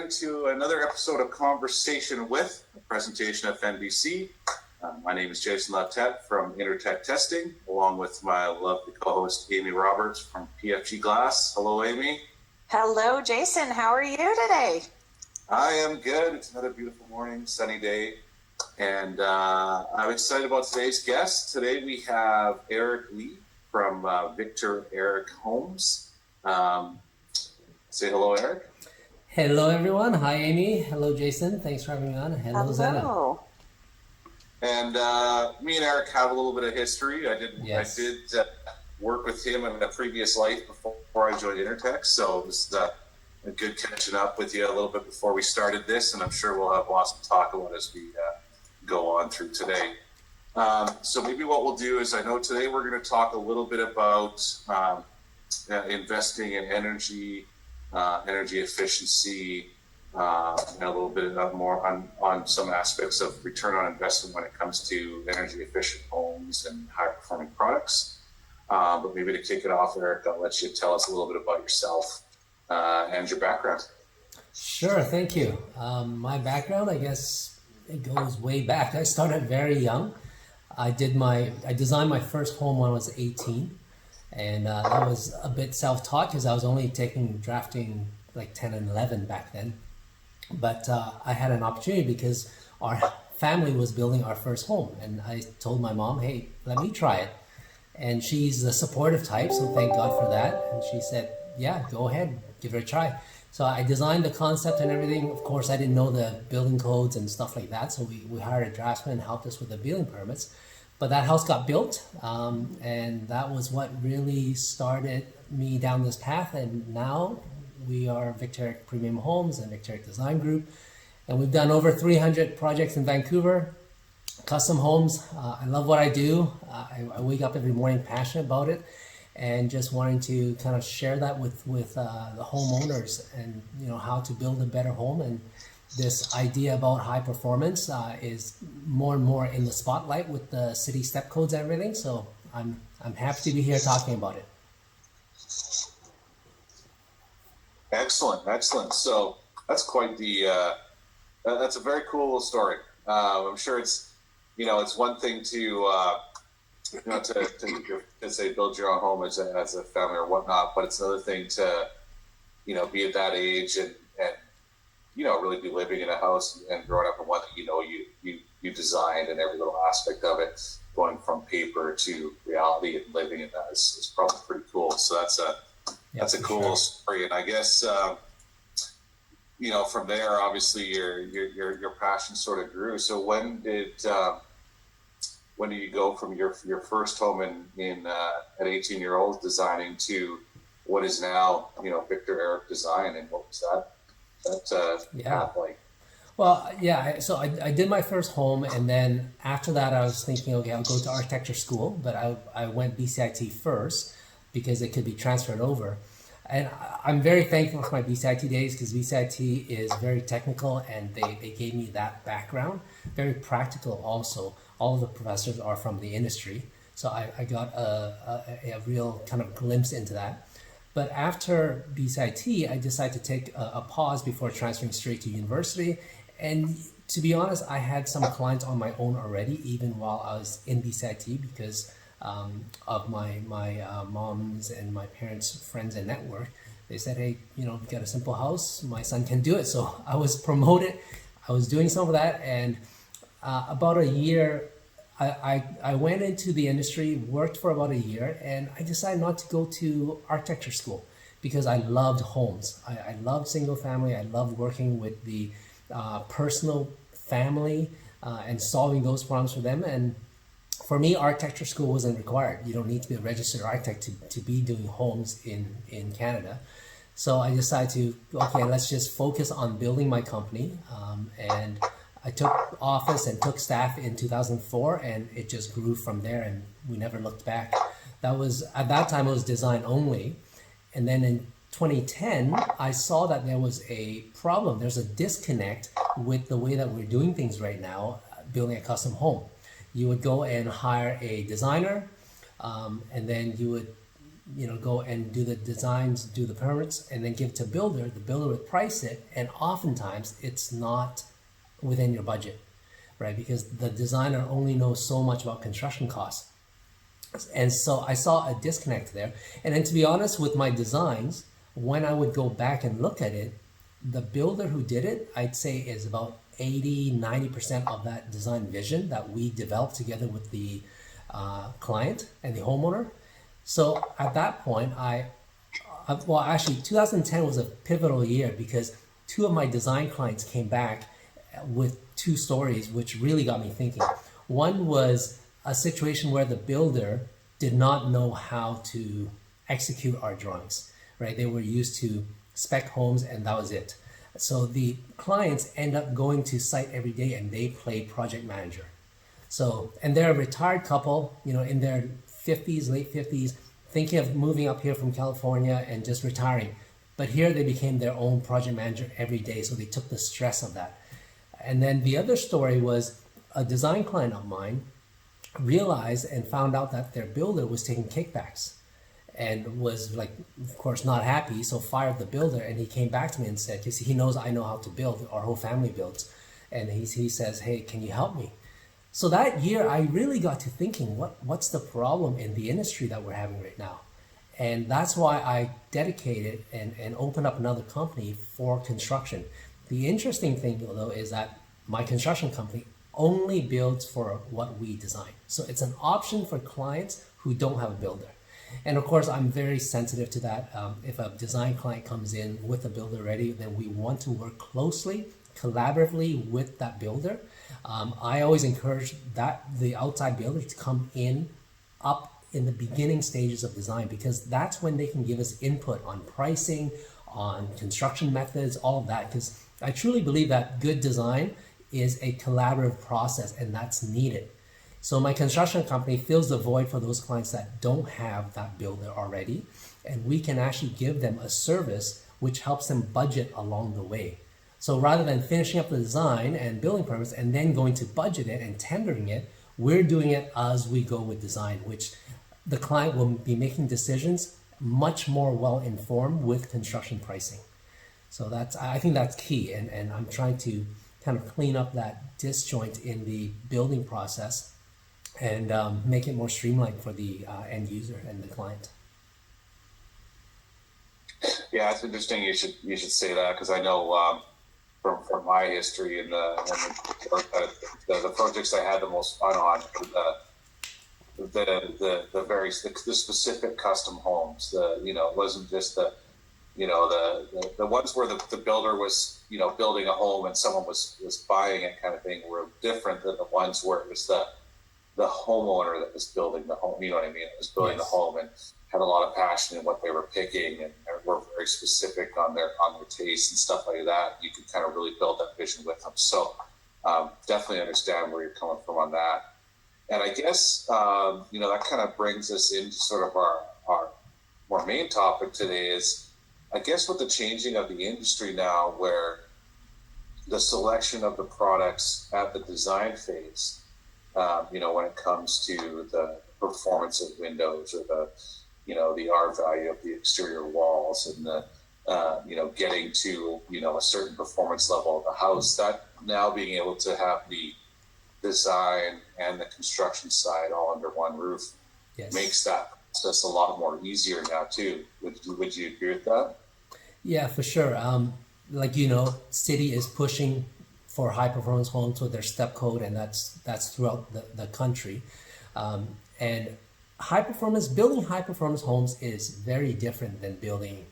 to another episode of Conversation with, a presentation of FENBC. My name is Jason Loutet from Intertek Testing, along with my lovely co-host Amy Roberts from PFG Glass. Hello, Amy. Hello, Jason. How are you today? I am good. It's another beautiful morning, sunny day, and I'm excited about today's guest. Today we have Eric Lee from VictorEric Homes. Say hello, Eric. Hello, everyone. Hi, Amy. Hello, Jason. Thanks for having me on. Hello, Zena. And me and Eric have a little bit of history. I did work with him in a previous life before I joined Intertek, so it was a good catching up with you a little bit before we started this, and I'm sure we'll have lots to talk about as we go on through today. So maybe what we'll do is, I know today we're going to talk a little bit about investing in energy efficiency, and a little bit more on some aspects of return on investment when it comes to energy efficient homes and high performing products. But maybe to kick it off, Eric, I'll let you tell us a little bit about yourself and your background. Sure, thank you. My background, I guess, it goes way back. I started very young. I designed my first home when I was 18. And that was a bit self-taught because I was only taking drafting like 10 and 11 back then. But I had an opportunity because our family was building our first home. And I told my mom, hey, let me try it. And she's the supportive type, so thank God for that. And she said, yeah, go ahead, give it a try. So I designed the concept and everything. Of course, I didn't know the building codes and stuff like that. So we hired a draftsman and helped us with the building permits. But that house got built, and that was what really started me down this path. And now we are VictorEric Premium Homes and VictorEric Design Group, and we've done over 300 projects in Vancouver, custom homes. I love what I do. I wake up every morning passionate about it, and just wanting to kind of share that with the homeowners, and how to build a better home. And this idea about high performance is more and more in the spotlight with the city step codes and everything. So I'm happy to be here talking about it. Excellent. So that's quite that's a very cool little story. I'm sure it's one thing to say build your own home as a family or whatnot, but it's another thing to be at that age and really be living in a house and growing up in one that you designed, and every little aspect of it, going from paper to reality and living in that is probably pretty cool. So that's a cool story. And I guess from there, obviously your passion sort of grew. So when did you go from your first home in at 18-year-old designing to what is now VictorEric Design, and what was that like? Well, yeah, so I did my first home, and then after that I was thinking, okay, I'll go to architecture school, but I went BCIT first because it could be transferred over. And I'm very thankful for my BCIT days, because BCIT is very technical, and they gave me that background, very practical also. All of the professors are from the industry, so I got a real kind of glimpse into that. But after BCIT, I decided to take a pause before transferring straight to university. And to be honest, I had some clients on my own already, even while I was in BCIT, because of my mom's and my parents' friends and network. They said, hey, you've got a simple house, my son can do it. So I was promoted. I was doing some of that. And about a year, I went into the industry, worked for about a year, and I decided not to go to architecture school because I loved homes. I loved single family. I loved working with the personal family and solving those problems for them. And for me, architecture school wasn't required. You don't need to be a registered architect to be doing homes in Canada. So I decided okay, let's just focus on building my company. And I took office and took staff in 2004, and it just grew from there, and we never looked back. At that time it was design only. And then in 2010, I saw that there was a problem. There's a disconnect with the way that we're doing things right now, building a custom home. You would go and hire a designer, and then you would go and do the designs, do the permits, and then give it to builder. The builder would price it, and oftentimes it's not within your budget, right? Because the designer only knows so much about construction costs. And so I saw a disconnect there. And then to be honest with my designs, when I would go back and look at it, the builder who did it, I'd say is about 80-90% of that design vision that we developed together with the client and the homeowner. So at that point, well, actually 2010 was a pivotal year because two of my design clients came back with two stories which really got me thinking. One was a situation where the builder did not know how to execute our drawings, right? They were used to spec homes and that was it. So the clients end up going to site every day and they play project manager. So, and they're a retired couple, in their 50s, late 50s, thinking of moving up here from California and just retiring. But here they became their own project manager every day. So they took the stress of that. And then the other story was a design client of mine realized and found out that their builder was taking kickbacks and was like, of course, not happy. So fired the builder, and he came back to me and said, because he knows I know how to build, our whole family builds. And he says, hey, can you help me? So that year, I really got to thinking, what's the problem in the industry that we're having right now? And that's why I dedicated and opened up another company for construction. The interesting thing, though, is that my construction company only builds for what we design. So it's an option for clients who don't have a builder. And of course, I'm very sensitive to that. If a design client comes in with a builder ready, then we want to work closely, collaboratively with that builder. I always encourage the outside builder to come in up in the beginning stages of design, because that's when they can give us input on pricing, on construction methods, all of that. Because I truly believe that good design is a collaborative process, and that's needed. So my construction company fills the void for those clients that don't have that builder already, and we can actually give them a service which helps them budget along the way. So rather than finishing up the design and building permits and then going to budget it and tendering it, we're doing it as we go with design, which the client will be making decisions much more well informed with construction pricing. So I think that's key, and I'm trying to kind of clean up that disjoint in the building process and make it more streamlined for the end user and the client. Yeah, it's interesting. You should say that, because I know from my history and the projects I had the most fun on, the specific custom homes. It wasn't just the ones where the builder was building a home and someone was buying it kind of thing, were different than the ones where it was the homeowner that was building the home. You know what I mean? It was building the home and had a lot of passion in what they were picking, and were very specific on their taste and stuff like that. You could kind of really build that vision with them. So definitely understand where you're coming from on that. And I guess that kind of brings us into sort of our more main topic today is, I guess, with the changing of the industry now, where the selection of the products at the design phase, when it comes to the performance of windows, or the R value of the exterior walls, and the getting to a certain performance level of the house, that now being able to have the design and the construction side all under one roof makes that process a lot more easier now too. Would you agree with that? Yeah, for sure. City is pushing for high performance homes with their step code, and that's throughout the country. And building high performance homes is very different than building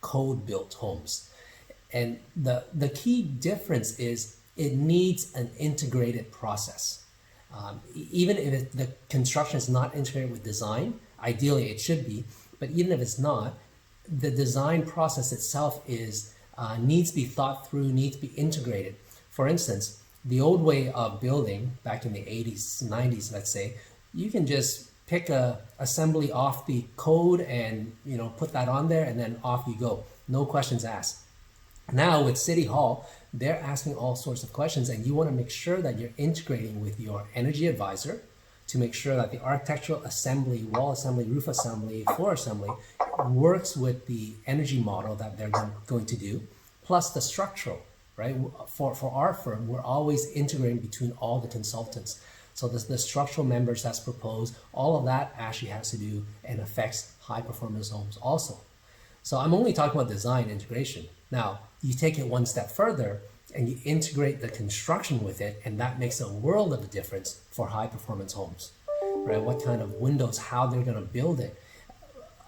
code built homes. And the key difference is it needs an integrated process. Even if the construction is not integrated with design, ideally it should be, but even if it's not, the design process itself needs to be thought through, needs to be integrated. For instance, the old way of building back in the 80s, 90s, let's say, you can just pick a assembly off the code and put that on there, and then off you go. No questions asked. Now with City Hall, they're asking all sorts of questions, and you want to make sure that you're integrating with your energy advisor, to make sure that the architectural assembly, wall assembly, roof assembly, floor assembly works with the energy model that they're going to do, plus the structural, right? For our firm, we're always integrating between all the consultants. So the structural members that's proposed, all of that actually has to do and affects high performance homes also. So I'm only talking about design integration. Now, you take it one step further and you integrate the construction with it, and that makes a world of a difference for high performance homes, right? What kind of windows, how they're going to build it.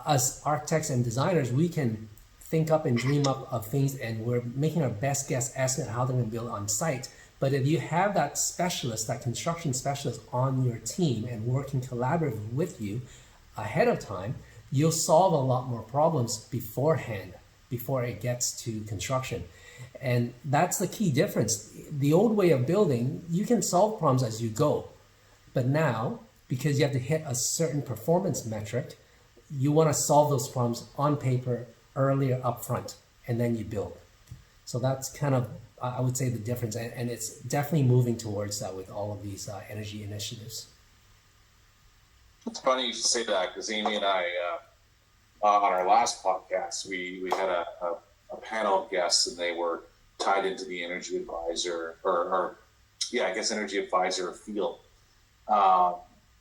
As architects and designers, we can think up and dream up of things, and we're making our best guess estimate how they're going to build on site. But if you have that specialist, that construction specialist on your team and working collaboratively with you ahead of time, you'll solve a lot more problems beforehand, before it gets to construction. And that's the key difference. The old way of building, you can solve problems as you go. But now, because you have to hit a certain performance metric, you want to solve those problems on paper earlier up front, and then you build. So that's kind of, I would say, the difference. And it's definitely moving towards that with all of these energy initiatives. It's funny you should say that, because Amy and I, on our last podcast, we had a panel of guests, and they were tied into the energy advisor, energy advisor field.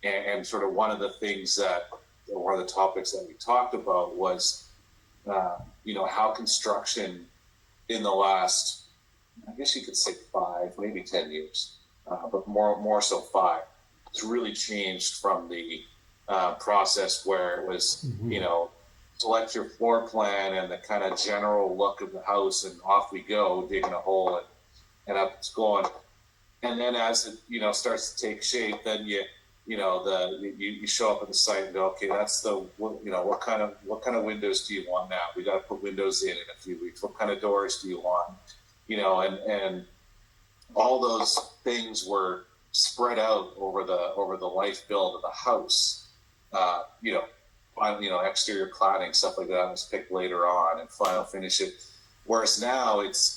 And sort of one of the topics that we talked about was, how construction in the last, I guess you could say 5, maybe 10 years, but more so 5, it's really changed from the process where it was, select your floor plan and the kind of general look of the house, and off we go, digging a hole and up it's going. And then as it, starts to take shape, then you show up at the site and go, okay, that's what kind of windows do you want now? We got to put windows in a few weeks. What kind of doors do you want? And all those things were spread out over the life build of the house. Exterior cladding, stuff like that was picked later on, and final finish it. Whereas now it's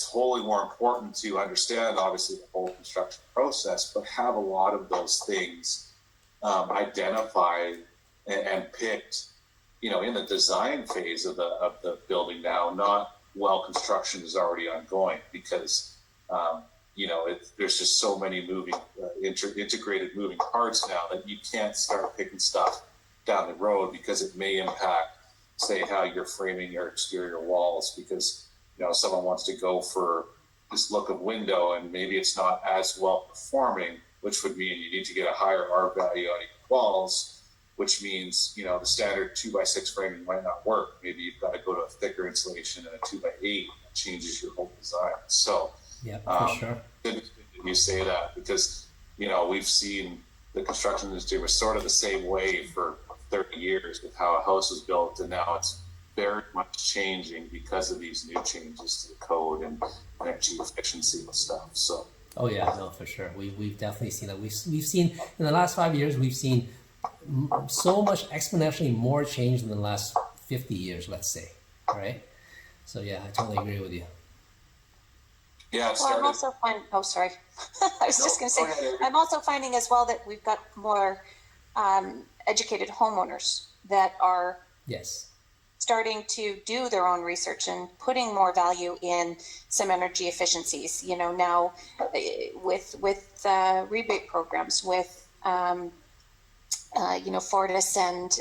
wholly more important to understand, obviously, the whole construction process, but have a lot of those things identified and picked, in the design phase of the building now, not while construction is already ongoing, because there's just so many integrated moving parts now that you can't start picking stuff down the road, because it may impact, say, how you're framing your exterior walls, because someone wants to go for this look of window and maybe it's not as well performing, which would mean you need to get a higher R value on your walls, which means the standard 2x6 framing might not work. Maybe you've got to go to a thicker insulation and a 2x8 changes your whole design. So yeah, for sure. You say that, because we've seen the construction industry was sort of the same way for 30 years with how a house was built, and now it's very much changing because of these new changes to the code and energy efficiency and stuff. So oh yeah, no, for sure, we've definitely seen that. We've seen in the last 5 years, we've seen so much exponentially more change than the last 50 years, let's say, right? So yeah, I totally agree with you. Yeah, I'm also finding, sorry. I was just going to say, I'm also finding as well that we've got more educated homeowners that are starting to do their own research and putting more value in some energy efficiencies. Now with rebate programs, with Fortis and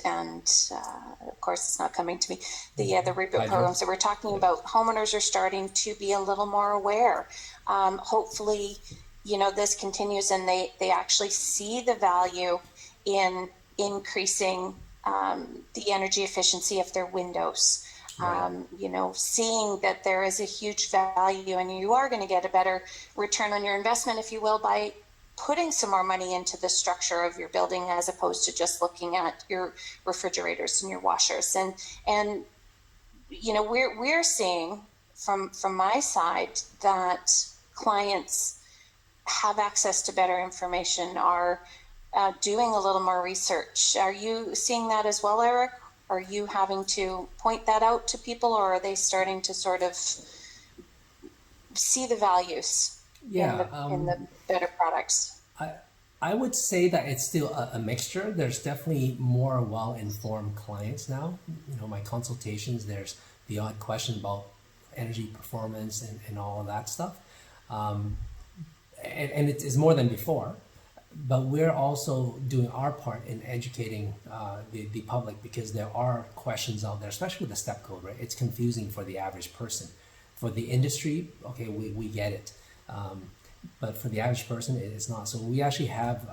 of course it's not coming to me, the rebate programs that we're talking about, homeowners are starting to be a little more aware. Hopefully, this continues and they actually see the value in increasing the energy efficiency of their windows. Seeing that there is a huge value and you are going to get a better return on your investment, if you will, by putting some more money into the structure of your building, as opposed to just looking at your refrigerators and your washers. And we're seeing from my side that clients have access to better information, are doing a little more research. Are you seeing that as well, Eric? Are you having to point that out to people, or are they starting to sort of see the values in the better products? I would say that it's still a mixture. There's definitely more well-informed clients now. You know, my consultations, there's the odd question about energy performance and all of that stuff. And it is more than before. But we're also doing our part in educating the public, because there are questions out there, especially with the step code, right? It's confusing for the average person. For the industry, okay, we get it. But for the average person, it's not. So we actually have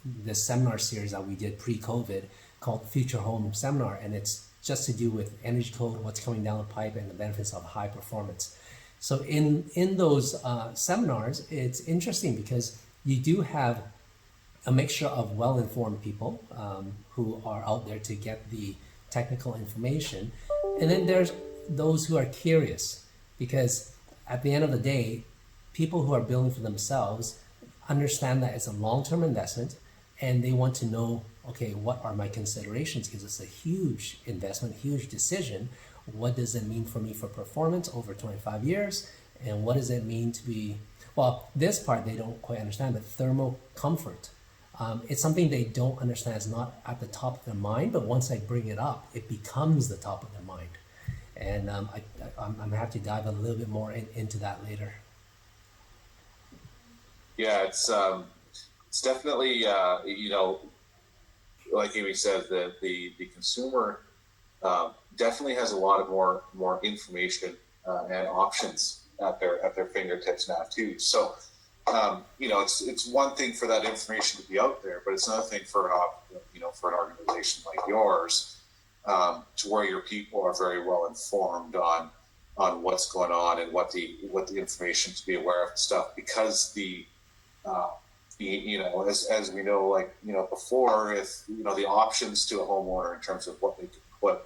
this seminar series that we did pre-COVID called Future Home Seminar, and it's just to do with energy code, what's coming down the pipe, and the benefits of high performance. So in those seminars, it's interesting because you do have a mixture of well-informed people who are out there to get the technical information. And then there's those who are curious, because at the end of the day, people who are building for themselves understand that it's a long-term investment, and they want to know, okay, what are my considerations? Because it's a huge investment, huge decision. What does it mean for me for performance over 25 years? And what does it mean to be, well, this part they don't quite understand, but thermal comfort. It's something they don't understand. It's not at the top of their mind, but once I bring it up, it becomes the top of their mind. And I'm happy to dive a little bit more into that later. Yeah, it's definitely you know, like Amy said, the consumer definitely has a lot of more information and options at their fingertips now too. So you know, it's one thing for that information to be out there, but it's another thing for you know, for an organization like yours to where your people are very well informed on what's going on and what the information to be aware of and stuff, because the you know, as we know, like, you know, before, if, you know, the options to a homeowner in terms of what they could put,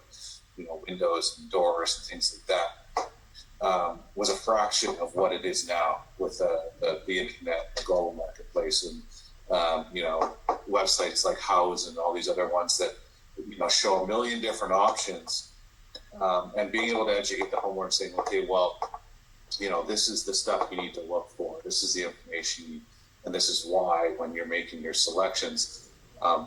you know, windows and doors and things like that, was a fraction of what it is now with the internet, the global marketplace, and you know, websites like House and all these other ones that, you know, show a million different options, and being able to educate the homeowner, saying, okay, well, you know, this is the stuff you need to look for. This is the information you need. And this is why, when you're making your selections,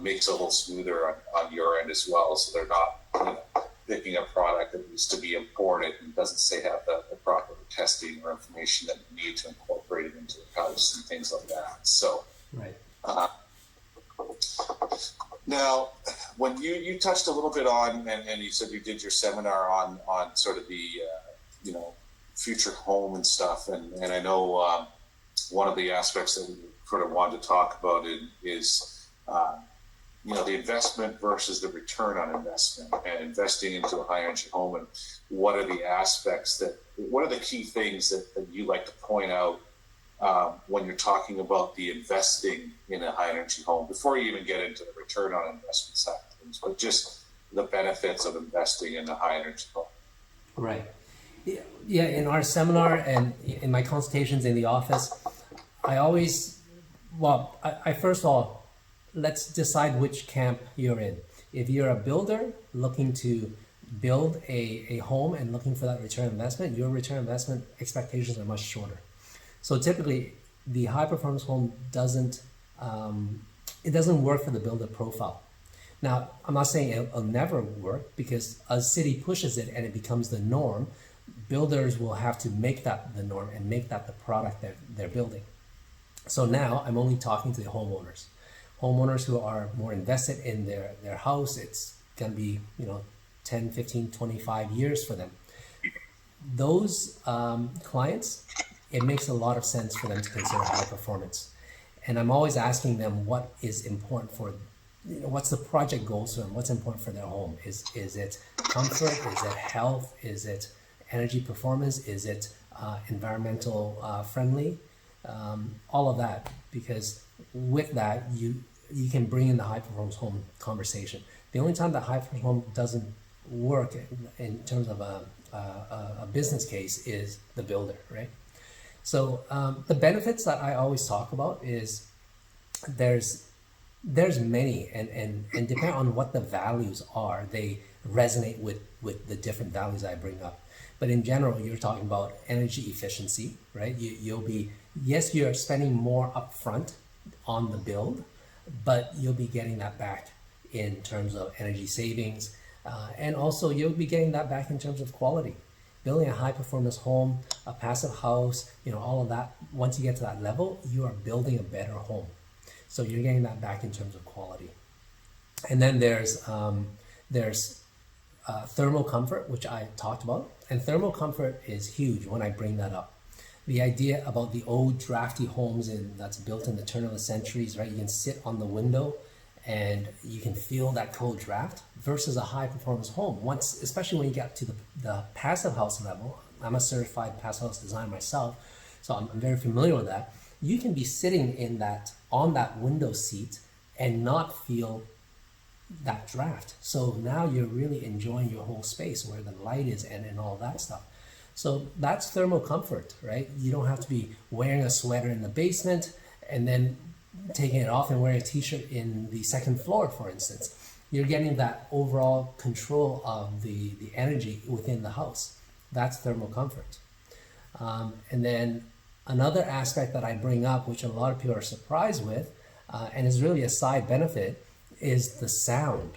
makes it a little smoother on your end as well. So they're not, you know, picking a product that needs to be imported and doesn't say have the proper testing or information that you need to incorporate it into the house and things like that. So, right. Now, when you touched a little bit on, and you said you did your seminar on sort of the, you know, future home and stuff, and I know one of the aspects that we sort of wanted to talk about is you know, the investment versus the return on investment, and investing into a high energy home, and what are the aspects what are the key things that you like to point out when you're talking about the investing in a high energy home, before you even get into the return on investment side of things, but just the benefits of investing in a high energy home. Right. Yeah, in our seminar and in my consultations in the office, I always, well, I first of all, let's decide which camp you're in. If you're a builder looking to build a home and looking for that return on investment, your return on investment expectations are much shorter. So typically, the high performance home doesn't work for the builder profile. Now, I'm not saying it'll never work, because a city pushes it and it becomes the norm. Builders will have to make that the norm and make that the product that they're building. So now I'm only talking to the homeowners who are more invested in their house. It's going to be, you know, 10, 15, 25 years for them. Those clients, it makes a lot of sense for them to consider high performance. And I'm always asking them what is important for, you know, what's the project goals for them? What's important for their home? Is it comfort? Is it health? Is it energy performance? Is it environmental friendly? All of that, because with that, you can bring in the high performance home conversation. The only time that high performance home doesn't work in terms of a business case is the builder, right? So the benefits that I always talk about is there's many, and depending on what the values are, they resonate with the different values I bring up. But in general, you're talking about energy efficiency, right? You'll be, yes, you're spending more upfront on the build, but you'll be getting that back in terms of energy savings, and also you'll be getting that back in terms of quality. Building a high performance home, a passive house, all of that, once you get to that level, you are building a better home. So you're getting that back in terms of quality. And then there's thermal comfort, which I talked about. And thermal comfort is huge when I bring that up. The idea about the old drafty homes that's built in the turn of the centuries, right? You can sit on the window and you can feel that cold draft versus a high performance home. Especially when you get to the passive house level, I'm a certified passive house designer myself, so I'm very familiar with that. You can be sitting on that window seat and not feel that draft. So now you're really enjoying your whole space where the light is and all that stuff. So that's thermal comfort, right? You don't have to be wearing a sweater in the basement and then taking it off and wearing a t-shirt in the second floor, for instance. You're getting that overall control of the energy within the house. That's thermal comfort. And then another aspect that I bring up, which a lot of people are surprised with, and is really a side benefit, is the sound,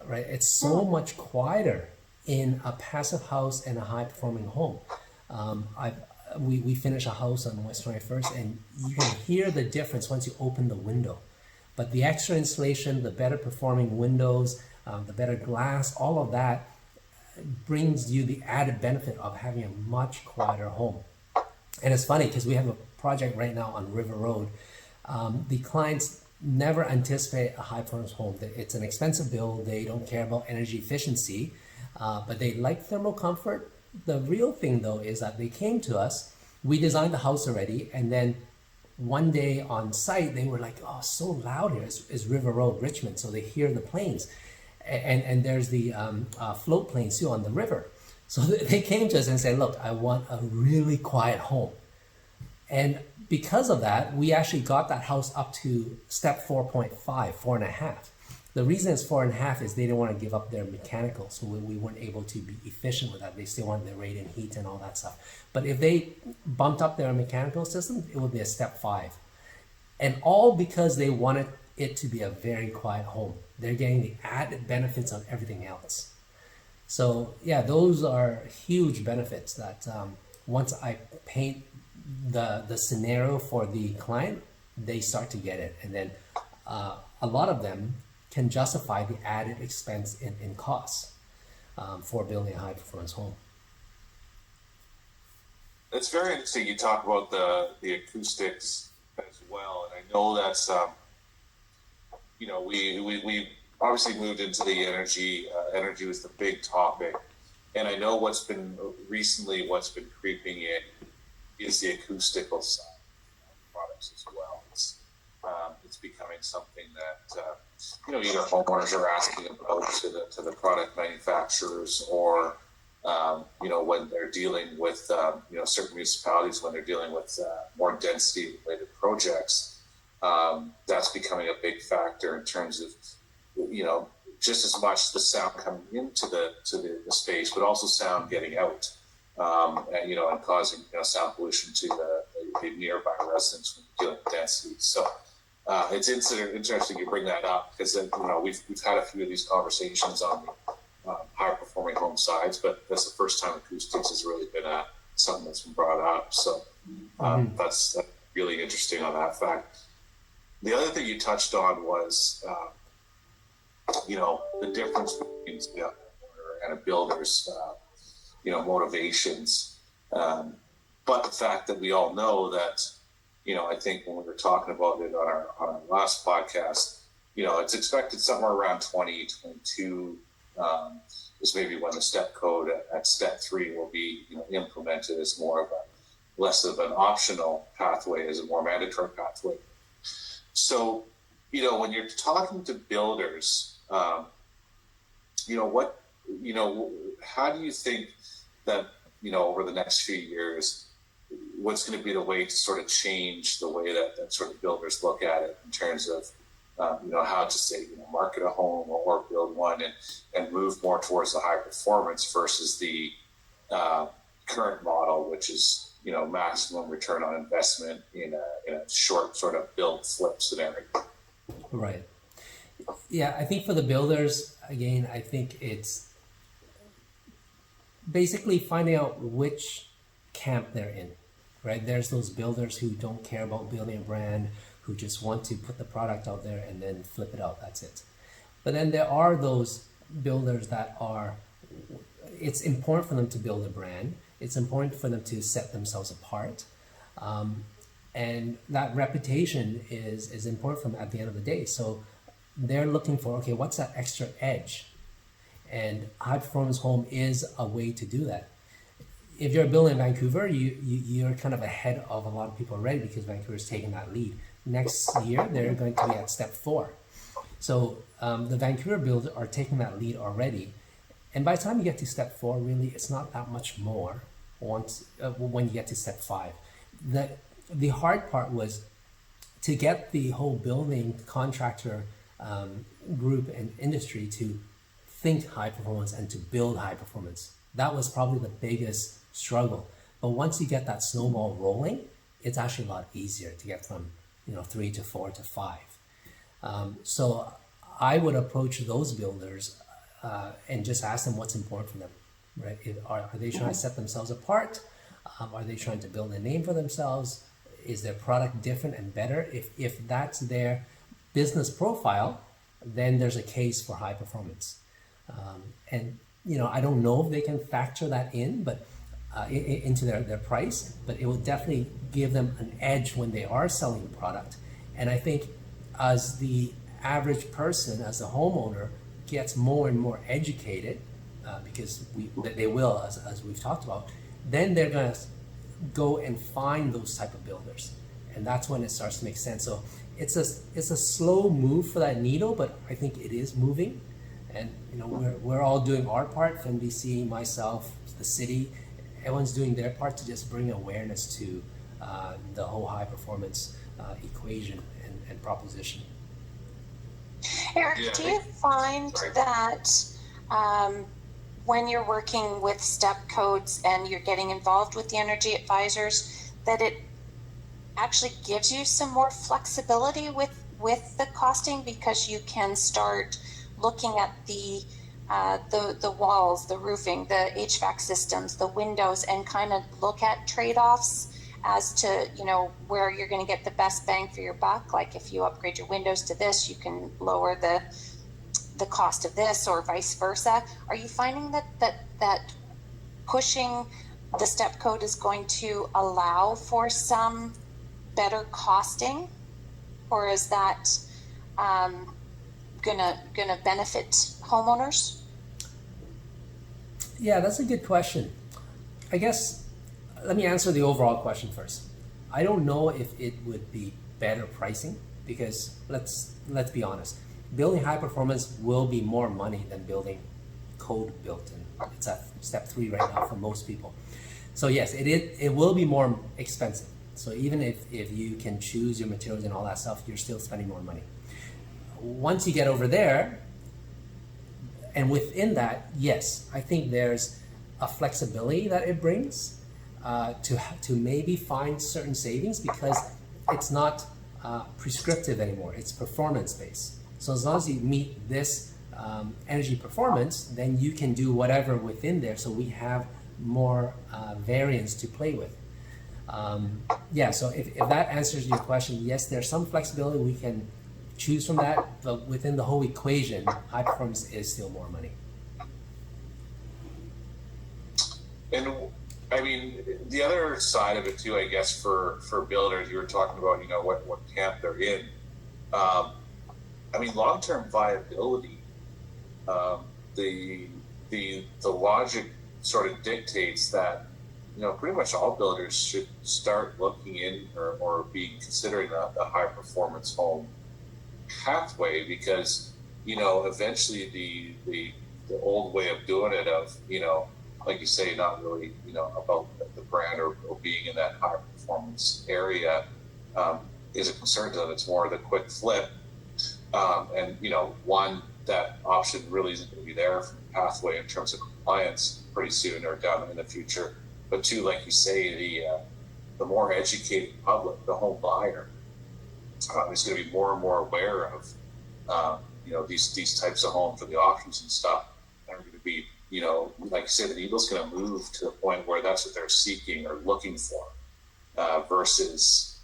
right? It's so much quieter in a passive house and a high performing home. We finish a house on West 21st and you can hear the difference once you open the window. But the extra insulation, the better performing windows, the better glass, all of that brings you the added benefit of having a much quieter home. And it's funny because we have a project right now on River Road. The clients never anticipate a high performance home. It's an expensive build. They don't care about energy efficiency, but they like thermal comfort. The real thing though is that they came to us, we designed the house already, and then one day on site they were like, oh, so loud here. It's River Road, Richmond, so they hear the planes. And there's the float planes too on the river. So they came to us and said, look, I want a really quiet home. And because of that, we actually got that house up to step 4.5, 4.5. The reason it's 4.5 is they didn't want to give up their mechanical, so we weren't able to be efficient with that. They still wanted their radiant heat and all that stuff. But if they bumped up their mechanical system, it would be a step 5. And all because they wanted it to be a very quiet home. They're getting the added benefits of everything else. So yeah, those are huge benefits that once I paint the scenario for the client, they start to get it. And then a lot of them can justify the added expense in costs for building a high performance home. It's very interesting. You talk about the acoustics as well, and I know that's we obviously moved into the energy. Energy was the big topic, and I know what's been creeping in is the acoustical side of products as well. It's becoming something that either homeowners are asking about to the product manufacturers, or when they're dealing with certain municipalities, when they're dealing with more density related projects, that's becoming a big factor in terms of just as much the sound coming into the space, but also sound getting out, and causing sound pollution to the nearby residents when dealing with density. So it's interesting you bring that up, because we've had a few of these conversations on the higher performing home sides, but that's the first time acoustics has really been something that's been brought up. So that's really interesting on that fact. The other thing you touched on was the difference between the owner and a builder's motivations, but the fact that we all know that I think when we were talking about it on our last podcast, it's expected somewhere around 2022 is maybe when the step code at step 3 will be implemented as more of less of an optional pathway, as a more mandatory pathway. So when you're talking to builders, how do you think that over the next few years, what's going to be the way to sort of change the way that sort of builders look at it in terms of how to say market a home or build one and move more towards the high performance versus the current model, which is maximum return on investment in a short sort of build flip scenario. Right. Yeah, I think for the builders, again, I think it's basically finding out which camp they're in, right? There's those builders who don't care about building a brand, who just want to put the product out there and then flip it out, that's it. But then there are those builders that it's important for them to build a brand. It's important for them to set themselves apart. And that reputation is important for them at the end of the day. So they're looking for, okay, what's that extra edge? And high performance home is a way to do that. If you're building in Vancouver, you're kind of ahead of a lot of people already because Vancouver's taking that lead. Next year, they're going to be at step 4. So the Vancouver builders are taking that lead already. And by the time you get to step 4, really, it's not that much more when you get to step 5. The hard part was to get the whole building contractor group and industry to think high performance and to build high performance. That was probably the biggest struggle. But once you get that snowball rolling, it's actually a lot easier to get from 3 to 4 to 5. So I would approach those builders and just ask them what's important for them, right? Are they trying to set themselves apart? Are they trying to build a name for themselves? Is their product different and better? If that's their business profile, then there's a case for high performance. And I don't know if they can factor that in, but into their price, but it will definitely give them an edge when they are selling the product. And I think as the average person, as a homeowner, gets more and more educated, because they will, as we've talked about, then they're going to go and find those type of builders, and that's when it starts to make sense. So it's a slow move for that needle, but I think it is moving, and we're all doing our part. FENBC, myself, the city, everyone's doing their part to just bring awareness to the whole high performance equation and proposition. Eric, do you find that when you're working with step codes and you're getting involved with the energy advisors, that it actually gives you some more flexibility with the costing, because you can start looking at the walls, the roofing, the HVAC systems, the windows, and kind of look at trade-offs as to where you're going to get the best bang for your buck? Like if you upgrade your windows to this, you can lower the cost of this, or vice versa. Are you finding that pushing the step code is going to allow for some better costing, or is that gonna benefit homeowners? Yeah, that's a good question. I guess let me answer the overall question first. I don't know if it would be better pricing, because let's be honest. Building high performance will be more money than building code built, and it's at step 3 right now for most people. So yes, it will be more expensive. So even if you can choose your materials and all that stuff, you're still spending more money. Once you get over there, and within that, yes, I think there's a flexibility that it brings to maybe find certain savings, because it's not prescriptive anymore. It's performance based. So as long as you meet this energy performance, then you can do whatever within there. So we have more variance to play with. So if that answers your question, yes, there's some flexibility. We can choose from that, but within the whole equation, high performance is still more money. And I mean, the other side of it too, I guess, for builders, you were talking about, what camp they're in. I mean, long-term viability, the logic sort of dictates that, pretty much all builders should start looking in or be considering the high performance home pathway, because, eventually the old way of doing it of, like you say, not really, about the brand or being in that high performance area is a concern to them. It's more of the quick flip. And, one, that option really isn't going to be there from the pathway in terms of compliance pretty soon or down in the future. But two, like you say, the more educated public, the home buyer, is going to be more and more aware of, these types of homes or the options and stuff are going to be, like you said, the needle's going to move to the point where that's what they're seeking or looking for, versus,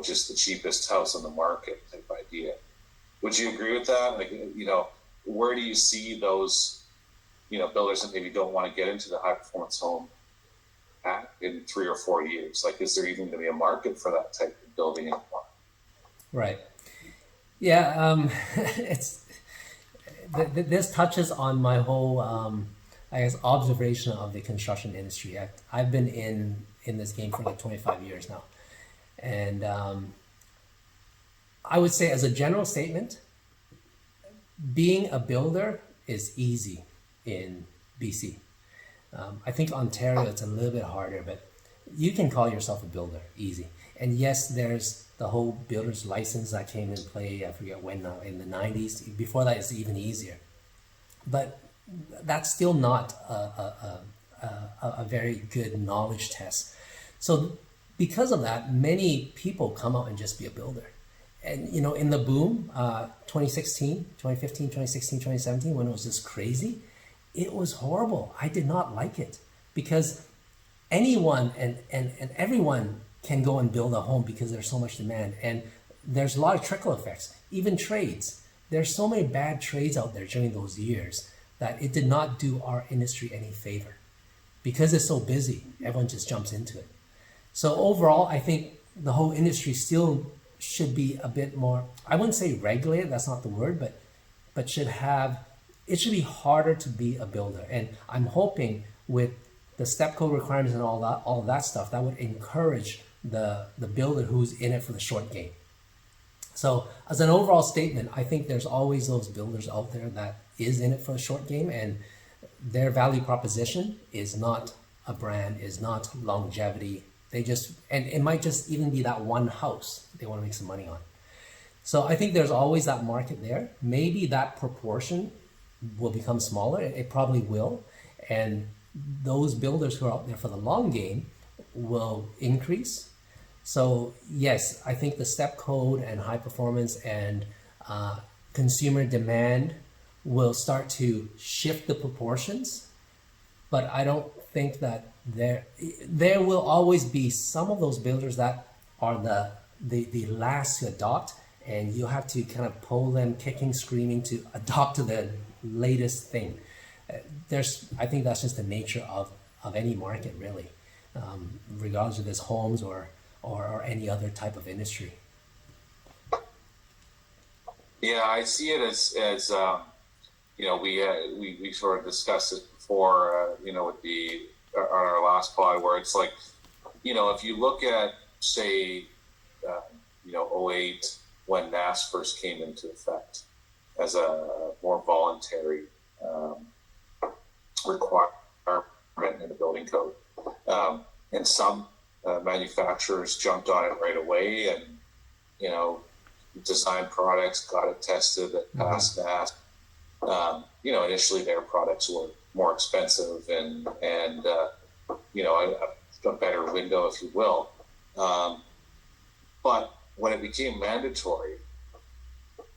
just the cheapest house on the market type idea. Would you agree with that? Like, where do you see those, builders that maybe don't want to get into the high performance home at in 3 or 4 years? Like, is there even going to be a market for that type of building anymore? Right. Yeah. This touches on my whole, observation of the construction industry. I've been in this game for like 25 years now. And I would say, as a general statement, being a builder is easy in BC. I think Ontario, it's a little bit harder, but you can call yourself a builder, easy. And yes, there's the whole builder's license that came in play, I forget when, in the 90s. Before that, it's even easier. But that's still not a very good knowledge test. So because of that, many people come out and just be a builder. And, in the boom, 2016, 2015, 2016, 2017, when it was just crazy, it was horrible. I did not like it, because anyone and everyone can go and build a home because there's so much demand. And there's a lot of trickle effects, even trades. There's so many bad trades out there during those years that it did not do our industry any favor. Because it's so busy, everyone just jumps into it. So overall, I think the whole industry still should be a bit more, I wouldn't say regulated, that's not the word, but it should be harder to be a builder. And I'm hoping with the step code requirements and all of that stuff, that would encourage the builder who's in it for the short game. So as an overall statement, I think there's always those builders out there that is in it for the short game, and their value proposition is not a brand, is not longevity. And it might just even be that one house they want to make some money on. So I think there's always that market there. Maybe that proportion will become smaller. It probably will. And those builders who are out there for the long game will increase. So yes, I think the step code and high performance and consumer demand will start to shift the proportions, but I don't think that there will always be some of those builders that are the last to adopt, and you'll have to kind of pull them kicking, screaming to adopt to the latest thing. I think that's just the nature of any market, really, regardless of it's homes or any other type of industry. Yeah, I see it as we sort of discussed it before, with on our last pod, where it's like, if you look at, say, 08, when NAS first came into effect as a more voluntary requirement in the building code, and some manufacturers jumped on it right away and, designed products, got it tested, that passed NAS. Initially their products were more expensive and a better window, if you will. But when it became mandatory,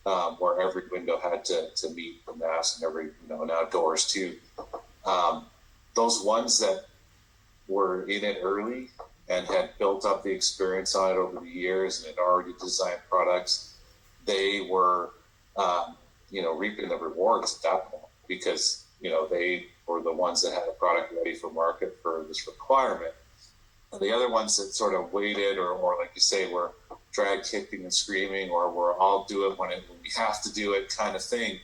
where every window had to meet the NAS and every, now doors too, those ones that were in it early and had built up the experience on it over the years and had already designed products, they were, reaping the rewards at that point, because, they were the ones that had a product ready for market for this requirement. And the other ones that sort of waited or like you say, were drag kicking and screaming, or we're all do it when we have to do it kind of thing.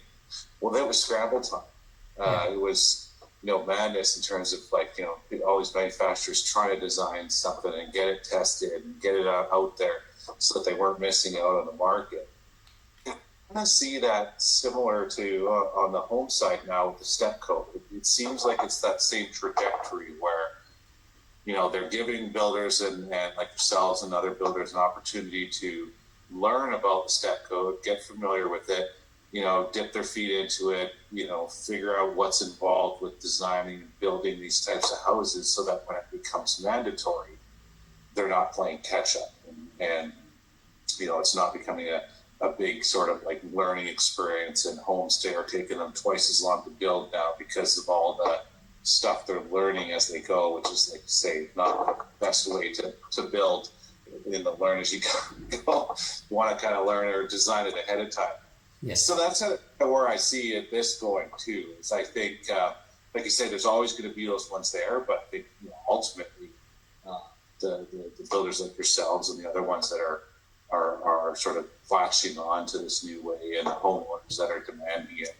Well, that was scramble time. It was, madness in terms of all these manufacturers trying to design something and get it tested and get it out there so that they weren't missing out on the market. I see that similar to on the home side now with the step code. It seems like it's that same trajectory where, they're giving builders and like yourselves and other builders an opportunity to learn about the step code, get familiar with it, dip their feet into it, figure out what's involved with designing and building these types of houses, so that when it becomes mandatory, they're not playing catch up, and you know, it's not becoming a big sort of like learning experience, and homes are taking them twice as long to build now because of all the stuff they're learning as they go, which is, like you say, not the best way to build in the learn as you go. You want to kind of learn or design it ahead of time. Yes. So that's where I see this going too. Is I think, like you say, there's always going to be those ones there, but I think, you know, ultimately, the builders like yourselves and the other ones that are sort of latching on to this new way, and the homeowners that are demanding it,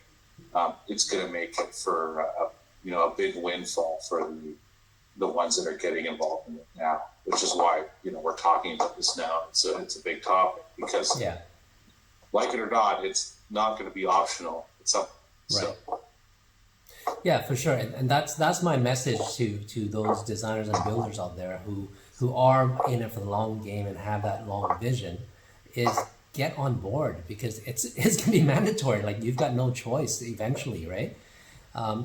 it's going to make it for a big windfall for the ones that are getting involved in it now, which is why, you know, we're talking about this now. It's a big topic because, like it or not, it's not going to be optional. It's something. Right. So. Yeah, for sure, and that's my message to those designers and builders out there who are in it for the long game and have that long vision, is get on board, because it's gonna be mandatory. Like, you've got no choice eventually, right?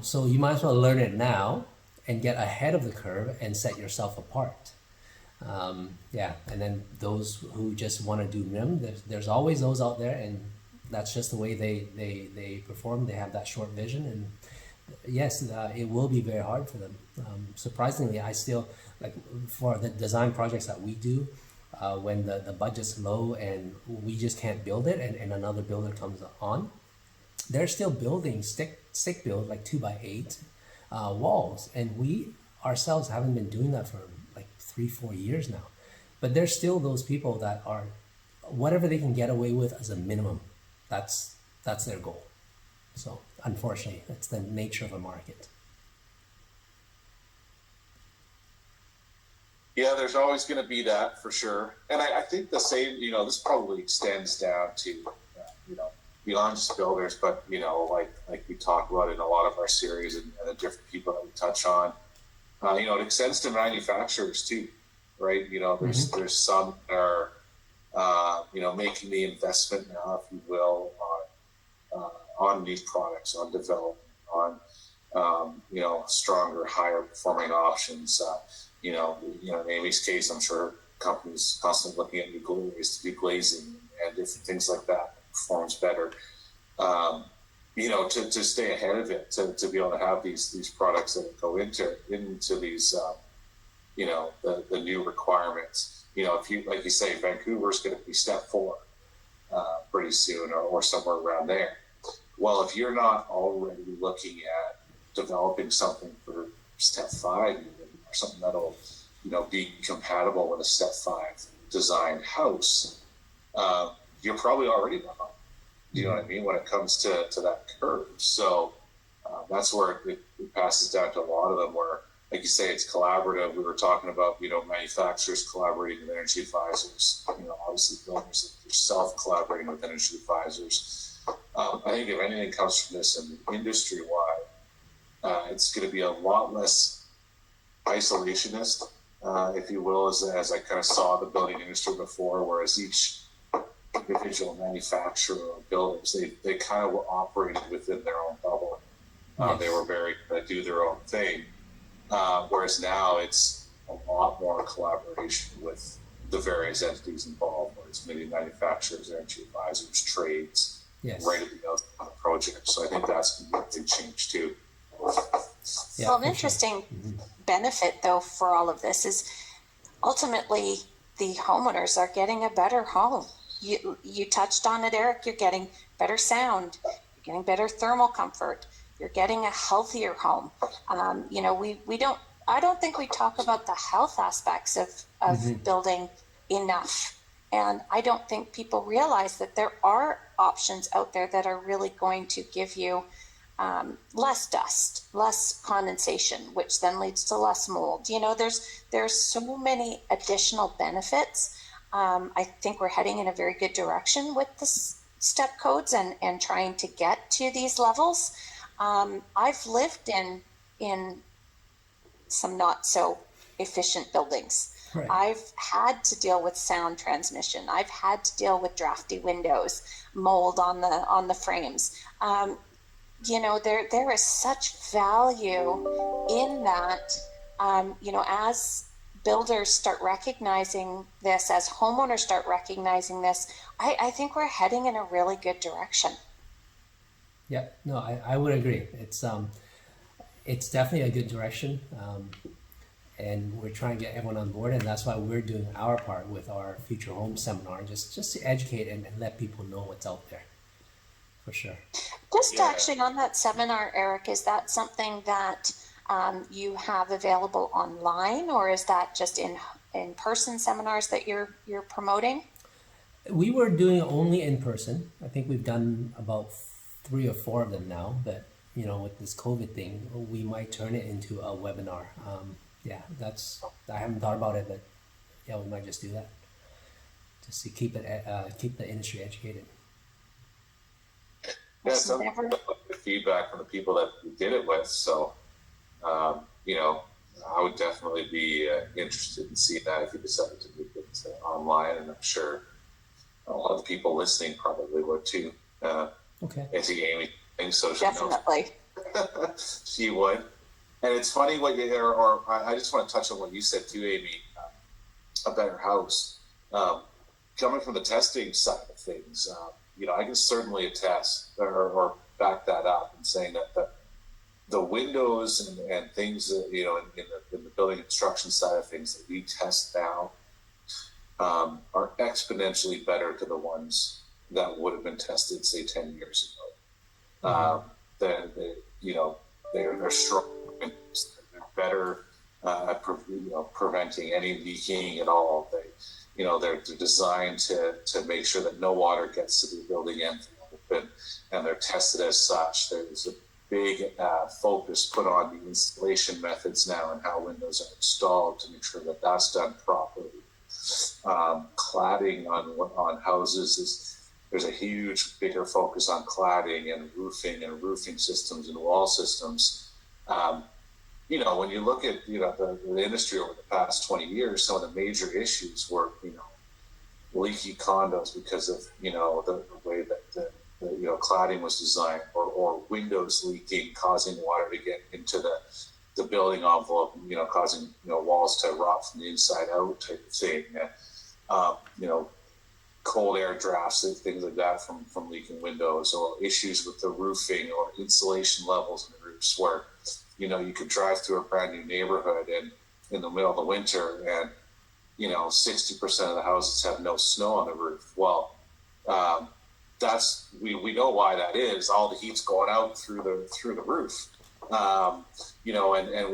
So you might as well learn it now and get ahead of the curve and set yourself apart. And then those who just want to do MIM, there's always those out there, and that's just the way they perform. They have that short vision, and yes, it will be very hard for them. Surprisingly, I still, like, for the design projects that we do, when the budget's low and we just can't build it, and another builder comes on, they're still building stick build, like 2x8 walls, and we ourselves haven't been doing that for like 3-4 years now. But there's still those people that are, whatever they can get away with as a minimum, that's their goal. So unfortunately, that's the nature of a market. Yeah, there's always going to be that, for sure. And I think the same, you know, this probably extends down to, you know, beyond just builders, but, you know, like we talk about in a lot of our series, and the different people that we touch on, you know, it extends to manufacturers too, right? You know, there's some that are, you know, making the investment now, if you will, on these products, on development, on, you know, stronger, higher performing options. You know, in Amy's case, I'm sure companies constantly looking at new ways to do glazing and different things like that performs better. You know, to stay ahead of it, to be able to have these products that go into these, you know, the new requirements. You know, if you, like you say, Vancouver's going to be step 4 pretty soon, or somewhere around there. Well, if you're not already looking at developing something for step 5, even, or something that'll, you know, be compatible with a step 5 designed house, you're probably already behind. You know what I mean? When it comes to that curve. So that's where it passes down to a lot of them where, like you say, it's collaborative. We were talking about, you know, manufacturers collaborating with energy advisors, you know, obviously builders like yourself collaborating with energy advisors. I think if anything comes from this in industry-wide, it's going to be a lot less isolationist, if you will, as I kind of saw the building industry before, whereas each individual manufacturer or builders, they kind of were operating within their own bubble. They were very going to do their own thing, whereas now it's a lot more collaboration with the various entities involved, whether it's maybe manufacturers, energy advisors, trades, right at the outset of the project. So I think that's going to be a big change too. Well, an interesting benefit, though, for all of this is ultimately the homeowners are getting a better home. You touched on it, Eric. You're getting better sound. You're getting better thermal comfort. You're getting a healthier home. You know, I don't think we talk about the health aspects of building enough. And I don't think people realize that there are options out there that are really going to give you less dust, less condensation, which then leads to less mold. You know, there's so many additional benefits. I think we're heading in a very good direction with the step codes and trying to get to these levels. I've lived in some not so efficient buildings. Right. I've had to deal with sound transmission. I've had to deal with drafty windows, mold on the frames. You know, there is such value in that. You know, as builders start recognizing this, as homeowners start recognizing this, I think we're heading in a really good direction. Yeah, no, I would agree. It's definitely a good direction, and we're trying to get everyone on board, and that's why we're doing our part with our Future Home seminar, just to educate and let people know what's out there, for sure. Just actually on that seminar, Eric, is that something that you have available online, or is that just in-person seminars that you're promoting? We were doing it only in person. I think we've done about 3 or 4 of them now, but with this COVID thing, we might turn it into a webinar. I haven't thought about it, but yeah, we might just do that, just to keep the industry educated. Yeah, some feedback from the people that we did it with. So, I would definitely be interested in seeing that if you decided to do it online, and I'm sure a lot of the people listening probably would too. Okay. I see Amy thinks so. Definitely. She would. And it's funny what you hear, I just want to touch on what you said too, Amy, a better house. Coming from the testing side of things, I can certainly attest or back that up and saying that the windows and things that, in the building construction side of things that we test now are exponentially better to the ones that would have been tested, say, 10 years ago. They're strong. They're better at preventing any leaking at all. They're designed to make sure that no water gets to the building envelope, and they're tested as such. There's a big focus put on the installation methods now and how windows are installed to make sure that that's done properly. Cladding on houses there's a huge, bigger focus on cladding and roofing systems and wall systems. When you look at the industry over the past 20 years, some of the major issues were leaky condos because of the way that the cladding was designed, or windows leaking, causing water to get into the building envelope, causing walls to rot from the inside out type of thing. Cold air drafts and things like that from leaking windows, or issues with the roofing or insulation levels in the roofs, where you could drive through a brand new neighborhood and in the middle of the winter and 60% of the houses have no snow on the roof. Well, we know why that is. All the heat's going out through the roof. And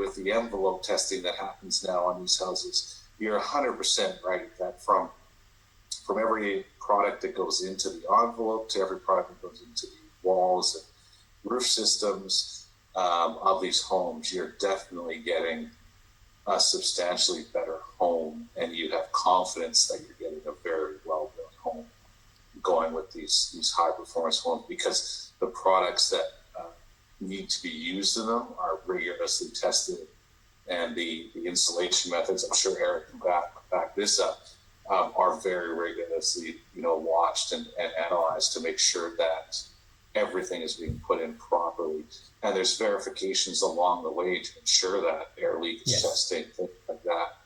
with the envelope testing that happens now on these houses, you're 100% right that from every product that goes into the envelope to every product that goes into the walls and roof systems of these homes, you're definitely getting a substantially better home, and you have confidence that you're getting a very well-built home going with these high-performance homes, because the products that need to be used in them are rigorously tested, and the installation methods, I'm sure Eric can back this up, are very rigorously, watched and analyzed to make sure that everything is being put in properly. And there's verifications along the way to ensure that air leakage testing, things like that,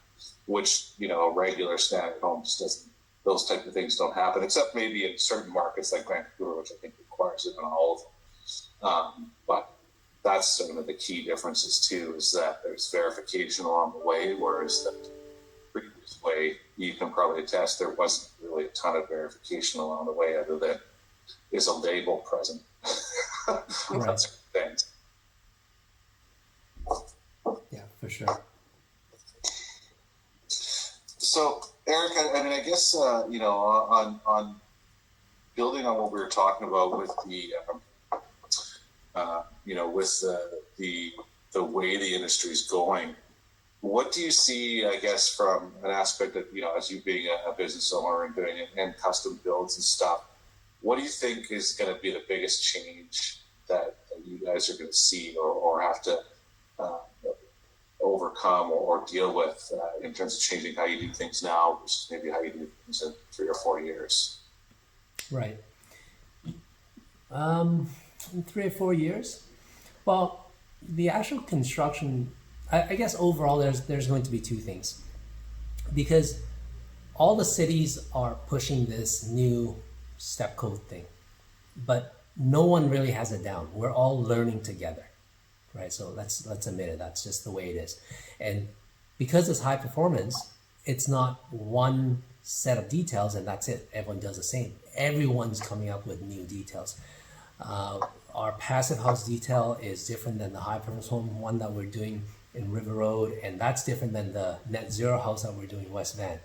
which, regular standard homes doesn't, those type of things don't happen, except maybe in certain markets like Vancouver, which I think requires it on all of them. But that's sort of the key differences too, is that there's verification along the way, whereas the previous way, you can probably attest, there wasn't really a ton of verification along the way, other than is a label present. Right. That's things. Yeah, for sure. So, Eric, I guess on building on what we were talking about with the the way the industry is going, what do you see, I guess, from an aspect of as you being a business owner and doing and custom builds and stuff? What do you think is going to be the biggest change that you guys are going to see or have to overcome or deal with in terms of changing how you do things now versus maybe how you do things in 3 or 4 years? Right. In 3 or 4 years? Well, the actual construction, I guess overall there's going to be 2 things. because all the cities are pushing this new step code thing, but no one really has it down. We're all learning together, right? So let's admit it. That's just the way it is. And because it's high performance, it's not one set of details and that's it. Everyone does the same. Everyone's coming up with new details. Our passive house detail is different than the high performance home one that we're doing in River Road, and that's different than the net zero house that we're doing in West Van.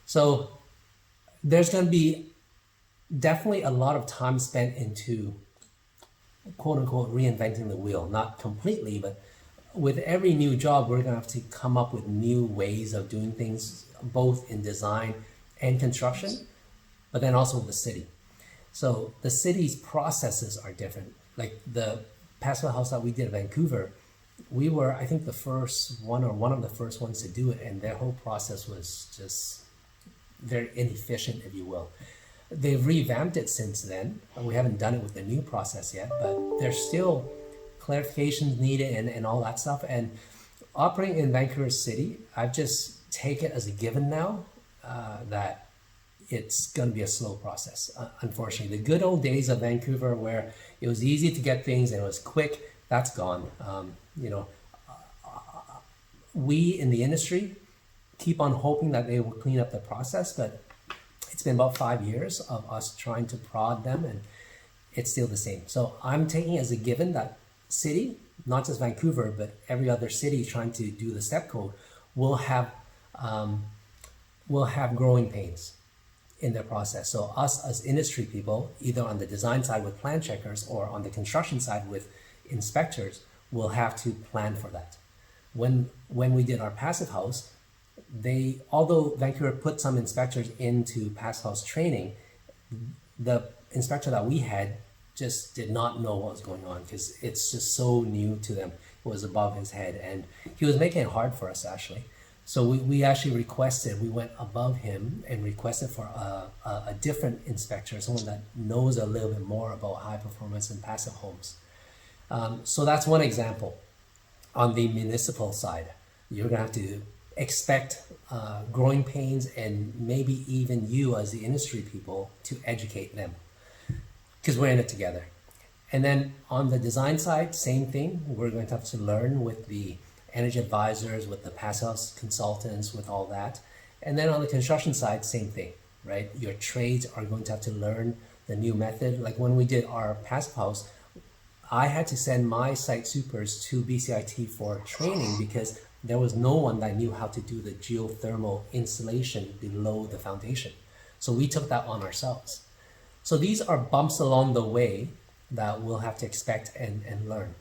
So there's going to be definitely a lot of time spent into quote unquote reinventing the wheel. Not completely, but with every new job, we're going to have to come up with new ways of doing things, both in design and construction, but then also the city. So the city's processes are different. Like the passive house that we did in Vancouver, we were, I think, the first one or one of the first ones to do it, and their whole process was just very inefficient, if you will. They've revamped it since then. We haven't done it with the new process yet, but there's still clarifications needed and all that stuff. And operating in Vancouver City, I've just take it as a given now that it's going to be a slow process. Unfortunately, the good old days of Vancouver where it was easy to get things and it was quick, that's gone. We in the industry keep on hoping that they will clean up the process, but it's been about 5 years of us trying to prod them and it's still the same. So I'm taking as a given that city, not just Vancouver, but every other city trying to do the step code will have growing pains in their process. So us as industry people, either on the design side with plan checkers or on the construction side with inspectors, will have to plan for that. When we did our passive house, although Vancouver put some inspectors into passive house training, the inspector that we had just did not know what was going on because it's just so new to them. It was above his head and he was making it hard for us actually. So we actually we went above him and requested for a different inspector, someone that knows a little bit more about high performance and passive homes. So that's one example. On the municipal side, you're gonna have to expect growing pains and maybe even you as the industry people to educate them because we're in it together. And then on the design side, same thing. We're going to have to learn with the energy advisors, with the passive house consultants, with all that. And then on the construction side, same thing, right? Your trades are going to have to learn the new method. Like when we did our passive house, I had to send my site supers to BCIT for training because there was no one that knew how to do the geothermal insulation below the foundation. So we took that on ourselves. So these are bumps along the way that we'll have to expect and learn.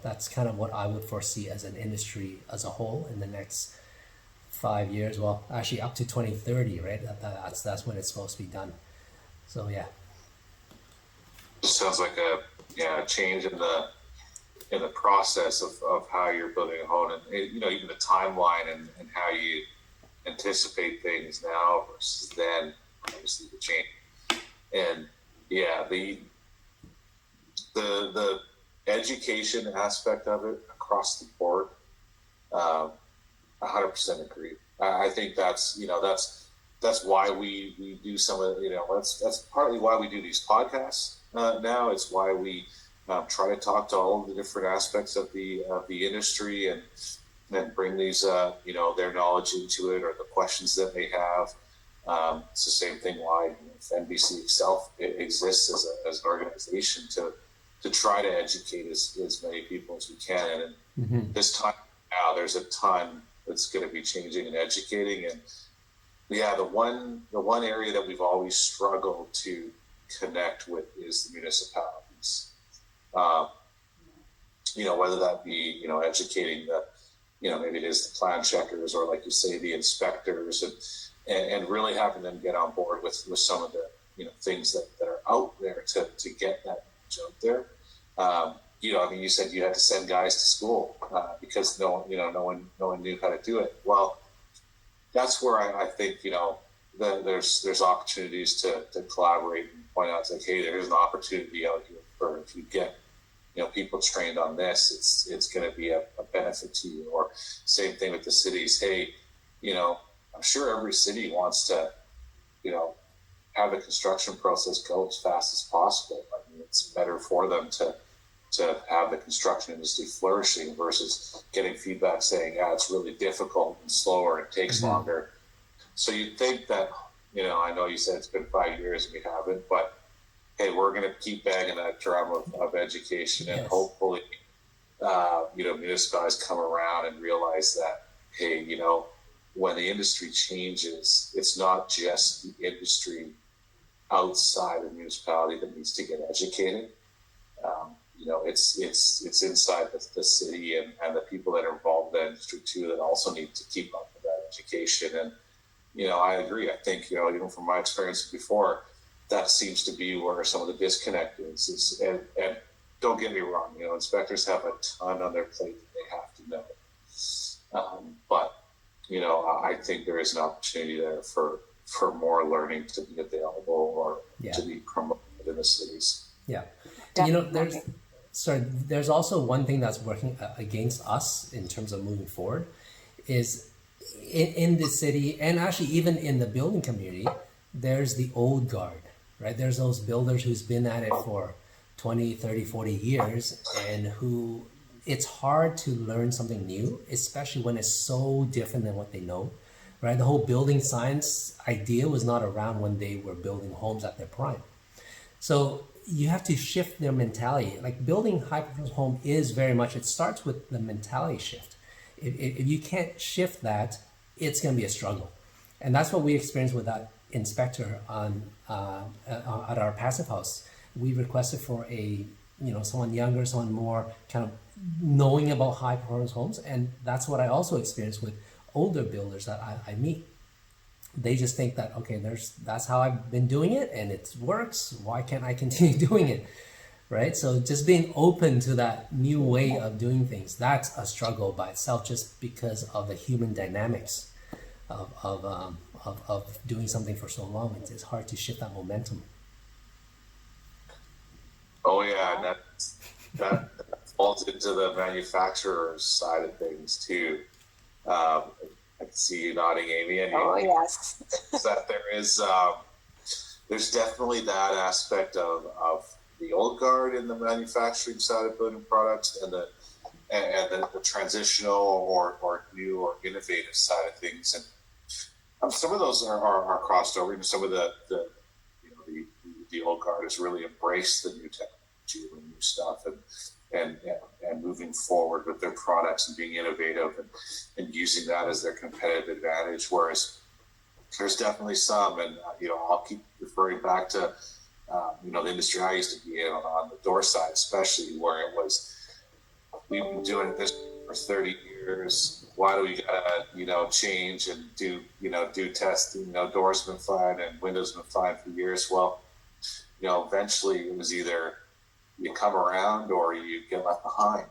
That's kind of what I would foresee as an industry as a whole in the next 5 years. Well, actually up to 2030, right? That's when it's supposed to be done. So yeah. Sounds like a change in the process of how you're building a home, and even the timeline and how you anticipate things now versus then. Obviously, the change, and the education aspect of it across the board, 100% agree. I think that's why we do some of that's partly why we do these podcasts now. It's why we try to talk to all of the different aspects of the industry and bring these their knowledge into it or the questions that they have. It's the same thing why FENBC itself exists as an organization to try to educate as many people as we can. And this time now, there's a ton that's going to be changing and educating. And the one area that we've always struggled to connect with is the municipalities. Whether that be educating the maybe it is the plan checkers or like you say the inspectors and really having them get on board with some of the things that are out there to get that out there. You said you had to send guys to school because no one knew how to do it. Well, that's where I think there's opportunities to collaborate and point out like, hey, there's an opportunity out here for if you get people trained on this, it's going to be a benefit to you. Or same thing with the cities. Hey, I'm sure every city wants to, have the construction process go as fast as possible. I mean, it's better for them to have the construction industry flourishing versus getting feedback saying, yeah, it's really difficult and slower, it takes longer. So you'd think that, I know you said it's been 5 years and we haven't, but hey, we're going to keep banging that drum of education, and hopefully, municipalities come around and realize that, hey, when the industry changes, it's not just the industry outside the municipality that needs to get educated. It's inside the city and the people that are involved in the industry too that also need to keep up with that education. And I agree. I think even from my experience before, that seems to be where some of the disconnect is. And don't get me wrong, inspectors have a ton on their plate that they have to know. But I think there is an opportunity there for more learning to be available or to be promoted in the cities. Yeah. Definitely. There's also one thing that's working against us in terms of moving forward is in the city, and actually even in the building community, there's the old guard, right? There's those builders who's been at it for 20, 30, 40 years and who it's hard to learn something new, especially when it's so different than what they know, right? The whole building science idea was not around when they were building homes at their prime. So you have to shift their mentality. Like building high-performance home is very much, it starts with the mentality shift. If you can't shift that, it's going to be a struggle. And that's what we experienced with that inspector at our passive house. We requested for someone younger, someone more kind of knowing about high-performance homes. And that's what I also experienced with older builders that I meet. They just think that, okay, that's how I've been doing it and it works. Why can't I continue doing it? Right? So just being open to that new way of doing things, that's a struggle by itself just because of the human dynamics of doing something for so long. It's hard to shift that momentum. Oh yeah, and that falls into the manufacturer's side of things too. I can see you nodding, Amy. And yes. That there's definitely that aspect of the old guard in the manufacturing side of building products and the transitional or new or innovative side of things. And some of those are crossed over. Even some of the old guard has really embraced the new technology and new stuff and moving forward with their products and being innovative and using that as their competitive advantage. Whereas there's definitely some, and I'll keep referring back to the industry I used to be in on the door side, especially where it was, we've been doing this for 30 years. Why do we gotta change and do testing? Doors have been fine and windows have been fine for years. Well, eventually it was either you come around or you get left behind.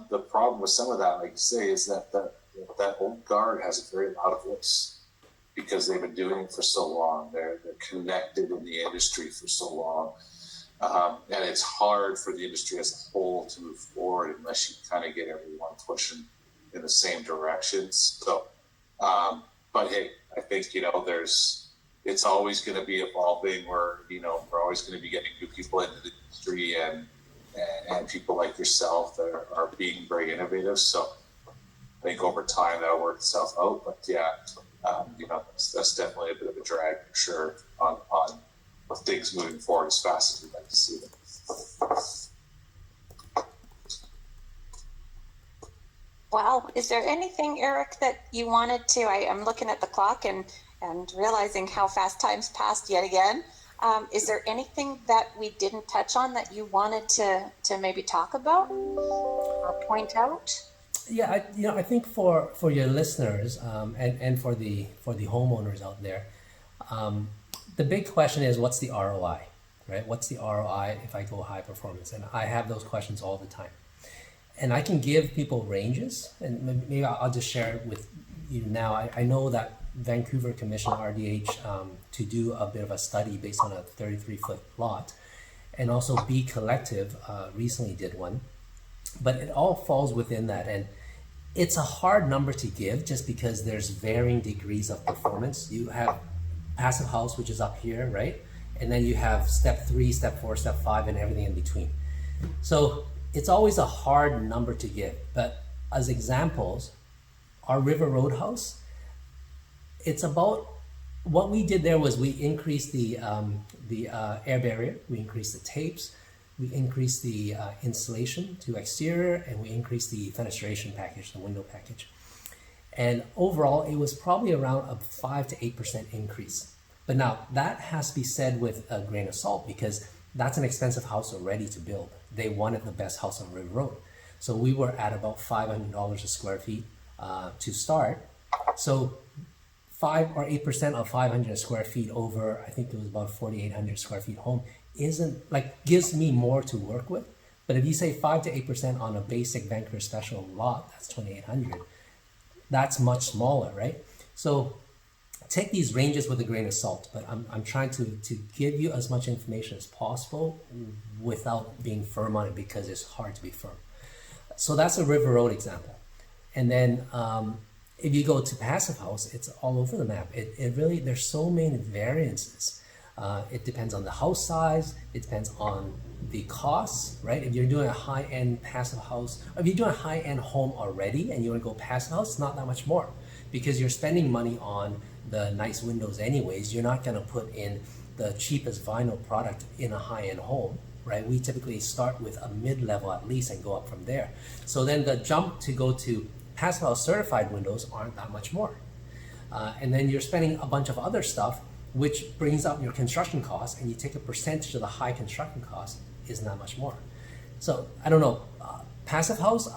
The problem with some of that, like you say, is that that old guard has a very loud voice because they've been doing it for so long. They're connected in the industry for so long. And it's hard for the industry as a whole to move forward unless you kind of get everyone pushing in the same direction. So, but hey, I think, it's always going to be evolving. We're always going to be getting new people into the industry and people like yourself that are being very innovative. So I think over time that'll work itself out. But yeah, that's definitely a bit of a drag for sure on things moving forward as fast as we'd like to see them. Well, is there anything, Eric, that you wanted to? I'm looking at the clock and realizing how fast time's passed yet again. Is there anything that we didn't touch on that you wanted to maybe talk about or point out? Yeah, I think for your listeners and for the homeowners out there, the big question is, what's the ROI, right? What's the ROI if I go high performance? And I have those questions all the time. And I can give people ranges, and maybe I'll just share it with you now. I know that Vancouver commissioned RDH to do a bit of a study based on a 33-foot lot, and also B Collective recently did one. but it all falls within that. And it's a hard number to give just because there's varying degrees of performance. You have passive house, which is up here, right? And then you have step 3, step 4, step 5, and everything in between. So it's always a hard number to give. But as examples, our River Road house, it's about, what we did there was we increased the air barrier, we increased the tapes, we increased the insulation to exterior, and we increased the fenestration package, the window package. And overall, it was probably around a 5 to 8% increase. But now that has to be said with a grain of salt, because that's an expensive house already to build. They wanted the best house on River Road. So we were at about $500 a square feet to start. So 5 or 8% of 500 square feet over, I think it was about 4,800 square feet home, isn't like, gives me more to work with. But if you say 5 to 8% on a basic Vancouver special lot, that's 2,800. That's much smaller, right? So take these ranges with a grain of salt, but I'm trying to give you as much information as possible without being firm on it, because it's hard to be firm. So that's a River Road example. And then if you go to passive house, it's all over the map. It really, there's so many variances. It depends on the house size, it depends on the costs, right? If you're doing a high-end passive house, or if you're doing a high-end home already and you want to go passive house, it's not that much more, because you're spending money on the nice windows anyways. You're not going to put in the cheapest vinyl product in a high-end home, right? We typically start with a mid-level at least and go up from there. So then the jump to go to passive house certified windows aren't that much more. And then you're spending a bunch of other stuff, which brings up your construction costs, and you take a percentage of the high construction cost, isn't that much more. So I don't know, passive house,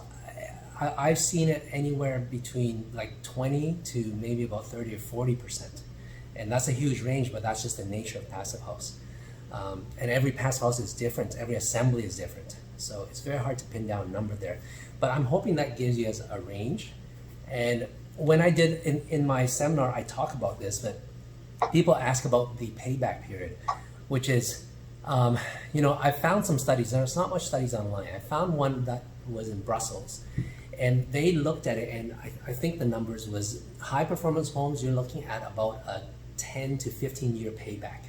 I've seen it anywhere between like 20 to maybe about 30 or 40%. And that's a huge range, but that's just the nature of passive house. And every passive house is different, every assembly is different. So it's very hard to pin down a number there. But I'm hoping that gives you a range. And when I did in my seminar, I talk about this, but people ask about the payback period, which is, I found some studies. There's not much studies online. I found one that was in Brussels, and they looked at it, and I think the numbers was high performance homes, you're looking at about a 10 to 15 year payback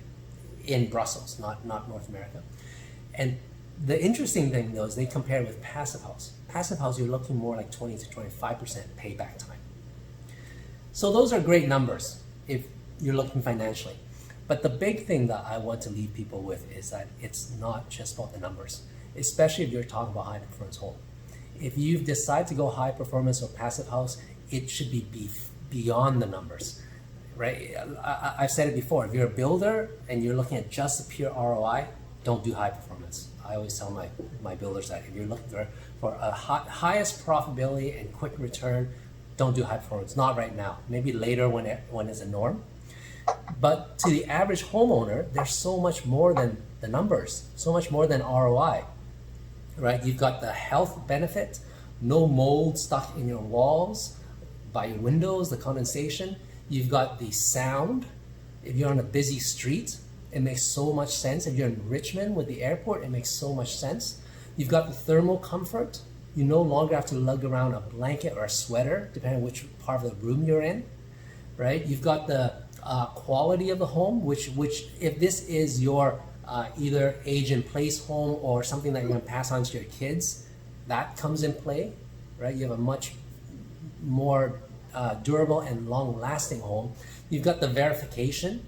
in Brussels, not North America. And the interesting thing though is they compare with passive house. Passive house, you're looking more like 20 to 25% payback time. So those are great numbers if you're looking financially. But the big thing that I want to leave people with is that it's not just about the numbers, especially if you're talking about high performance home. If you've decided to go high performance or passive house, it should be beyond the numbers, right? I've said it before, if you're a builder and you're looking at just the pure ROI, don't do high performance. I always tell my builders that if you're looking for a highest profitability and quick return, don't do high performance, not right now, maybe later when it's a norm. But to the average homeowner, there's so much more than the numbers, so much more than ROI, right? You've got the health benefit, no mold stuck in your walls, by your windows, the condensation. You've got the sound. If you're on a busy street, it makes so much sense. If you're in Richmond with the airport, it makes so much sense. You've got the thermal comfort. You no longer have to lug around a blanket or a sweater, depending on which part of the room you're in, right? You've got the quality of the home, which if this is your either age in place home or something that you're going to pass on to your kids, that comes in play, right? You have a much more durable and long-lasting home. You've got the verification,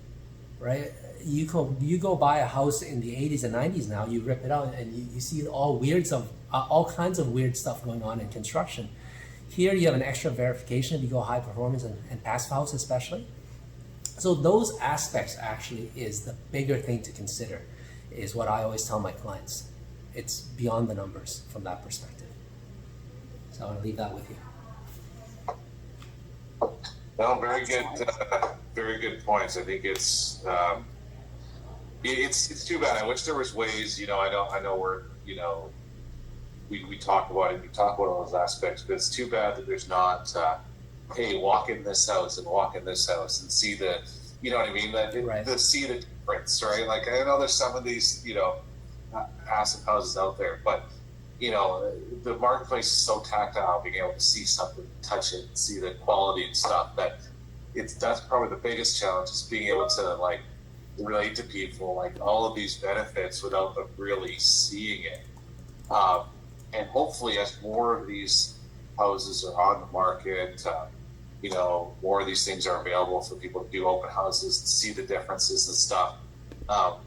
right? You go buy a house in the 80s and 90s now, you rip it out and you see all kinds of weird stuff going on in construction. Here you have an extra verification if you go high performance and passive house especially. So those aspects actually is the bigger thing to consider, is what I always tell my clients. It's beyond the numbers from that perspective. So I want to leave that with you. No, very good points. I think it's too bad. I wish there was ways, I know we're, we talk about it, we talk about all those aspects, but it's too bad that there's not, hey, walk in this house and walk in this house and see the, you know what I mean? Right. See the difference, right? Like I know there's some of these, passive houses out there, but the marketplace is so tactile, being able to see something, touch it, see the quality and stuff, that's probably the biggest challenge, is being able to like relate to people like all of these benefits without them really seeing it. And hopefully as more of these houses are on the market, more of these things are available for people to do open houses and see the differences and stuff.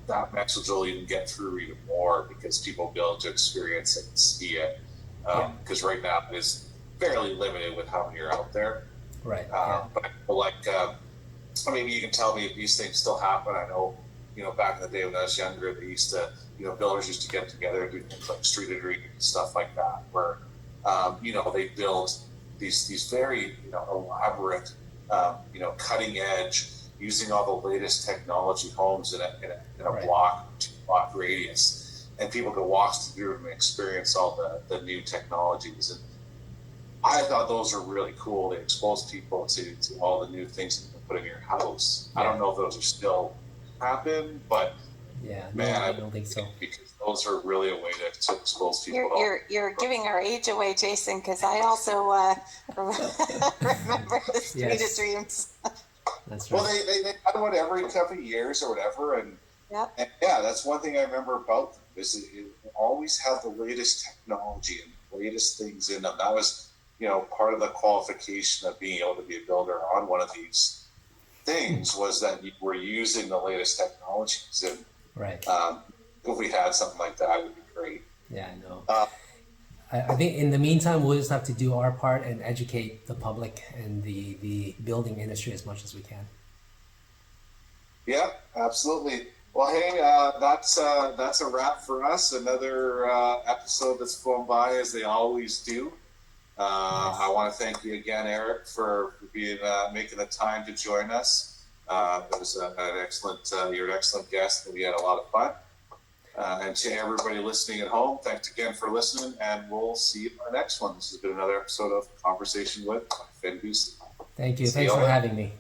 That message will even get through even more because people will be able to experience it and see it. Because right now it is fairly limited with how many are out there. Right. But like, maybe you can tell me if these things still happen. I know, back in the day when I was younger, they used to, builders used to get together and do things like street agreement and stuff like that, where, they build these very, elaborate, cutting edge, using all the latest technology homes in a Right. block radius, and people could walk through and experience all the new technologies. And I thought those are really cool. They expose people to all the new things you can put in your house. I don't know if those are still happen, but man, I don't think so. Because those are really a way to expose people. You're giving our age away, Jason, because I also remember the Street of Dreams. That's right. Well, they had one every couple of years or whatever, and that's one thing I remember about them, is it always had the latest technology and the latest things in them. That was, part of the qualification of being able to be a builder on one of these things, was that you were using the latest technologies. And right. If we had something like that, it would be great. Yeah, I know. I think in the meantime, we'll just have to do our part and educate the public and the building industry as much as we can. Yeah, absolutely. Well, hey, that's a wrap for us. Another episode that's flown by, as they always do. I want to thank you again, Eric, for being making the time to join us. It was an excellent. You're an excellent guest, and we had a lot of fun. And to everybody listening at home, thanks again for listening, and we'll see you in the next one. This has been another episode of Conversation with FENBC. Thank you. Thanks for having me.